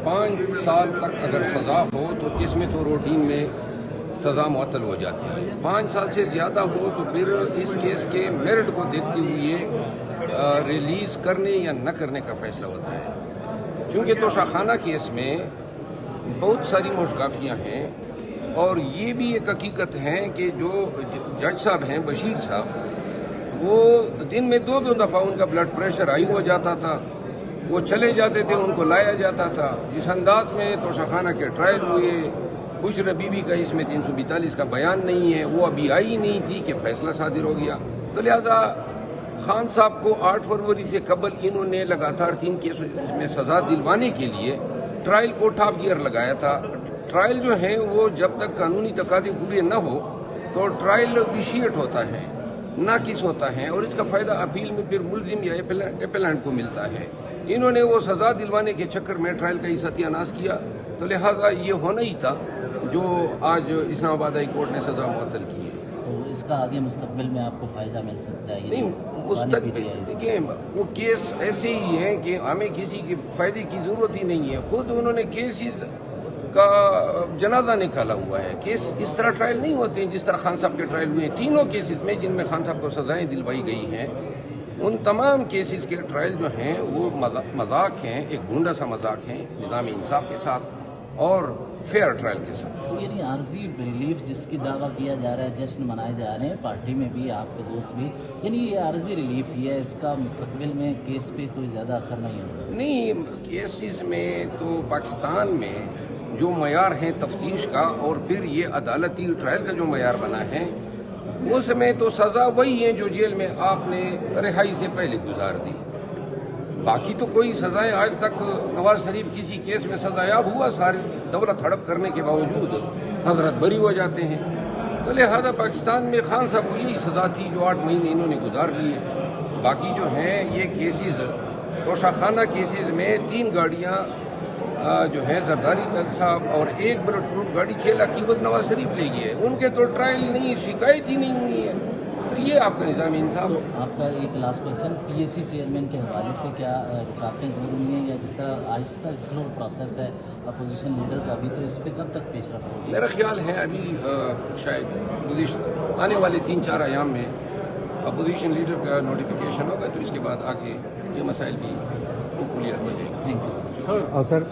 5 سال تک اگر سزا ہو تو اس میں تو روٹین میں سزا معطل ہو جاتی ہے. 5 سال سے زیادہ ہو تو پھر اس کیس کے میرٹ کو دیکھتے ہوئے ریلیز کرنے یا نہ کرنے کا فیصلہ ہوتا ہے. چونکہ توشہ خانہ کیس میں بہت ساری مشگافیاں ہیں اور یہ بھی ایک حقیقت ہے کہ جو جج صاحب ہیں بشیر صاحب، وہ دن میں 2 دفعہ ان کا بلڈ پریشر ہائی ہو جاتا تھا، وہ چلے جاتے تھے، ان کو لایا جاتا تھا. جس انداز میں توشہ خانہ کے ٹرائل ہوئے، بشرا بی بی کا اس میں 342 کا بیان نہیں ہے، وہ ابھی آئی نہیں تھی کہ فیصلہ صادر ہو گیا. تو لہذا خان صاحب کو 8 فروری سے قبل انہوں نے لگاتار 3 کیسوں میں سزا دلوانے کے لیے ٹرائل کو ٹاپ گیئر لگایا تھا. ٹرائل جو ہیں وہ جب تک قانونی تقاضے پورے نہ ہو تو ٹرائل ویشیٹ ہوتا ہے، ناقص ہوتا ہے، اور اس کا فائدہ اپیل میں پھر ملزم یا اپیلنٹ کو ملتا ہے. انہوں نے وہ سزا دلوانے کے چکر میں ٹرائل کا ہی ستیہ ناش کیا، تو لہٰذا یہ ہونا ہی تھا جو آج اسلام آباد ہائی کورٹ نے سزا معطل کی ہے. تو اس کا آگے مستقبل میں آپ کو فائدہ مل سکتا ہے؟ نہیں، مستقبل دیکھیں وہ کیس ایسے ہی ہیں کہ ہمیں کسی کے فائدے کی ضرورت ہی نہیں ہے. خود انہوں نے کیسز کا جنازہ نکالا ہوا ہے. کیس اس طرح ٹرائل نہیں ہوتے ہیں جس طرح خان صاحب کے ٹرائل ہوئے ہیں. تینوں کیسز میں جن میں خان صاحب کو سزائیں دلوائی گئی ہیں، ان تمام کیسز کے ٹرائل جو ہیں وہ مذاق ہیں، ایک گھونڈا سا مذاق ہیں نظام انصاف کے ساتھ اور فیئر ٹرائل کے ساتھ. تو یعنی عارضی ریلیف جس کی دعویٰ کیا جا رہا ہے، جشن منائے جا رہے ہیں پارٹی میں بھی، آپ کے دوست بھی، یعنی یہ عارضی ریلیف ہی ہے، اس کا مستقبل میں کیس پہ کوئی زیادہ اثر نہیں ہوگا؟ نہیں، کیسز میں تو پاکستان میں جو معیار ہیں تفتیش کا اور پھر یہ عدالتی ٹرائل کا جو معیار بنا ہے، اس میں تو سزا وہی ہے جو جیل میں آپ نے رہائی سے پہلے گزار دی. باقی تو کوئی سزائیں آج تک نواز شریف کسی کیس میں سزا یاب ہوا، ساری دولت ہڑپ کرنے کے باوجود حضرت بری ہو جاتے ہیں. تو لہذا پاکستان میں خان صاحب کو یہی سزا تھی جو 8 مہینے انہوں نے گزار دیے. باقی جو ہیں یہ کیسز توشہ خانہ کیسز میں 3 گاڑیاں جو ہیں زرداری صاحب اور 1 بلٹ پروف گاڑی 6 لاکھ کی وہ نواز شریف لے گئے. ان کے تو ٹرائل نہیں، شکایت ہی نہیں ہوئی ہے. تو یہ آپ کا نظام انصاف ہے. آپ کا ایک last question, P S C chairman کے حوالے سے کیا رکاوٹیں دور ہوئی ہیں، یا جس طرح آہستہ سلو پروسیس ہے اپوزیشن لیڈر کا بھی، تو اس پہ کب تک پیش رفت ہوگی؟ میرا خیال ہے ابھی شاید آنے والے 3-4 ایام میں اپوزیشن لیڈر کا نوٹیفیکیشن ہوگا، تو اس کے بعد آگے یہ مسائل بھی کلیئر ہو جائیں گے. Thank you sir.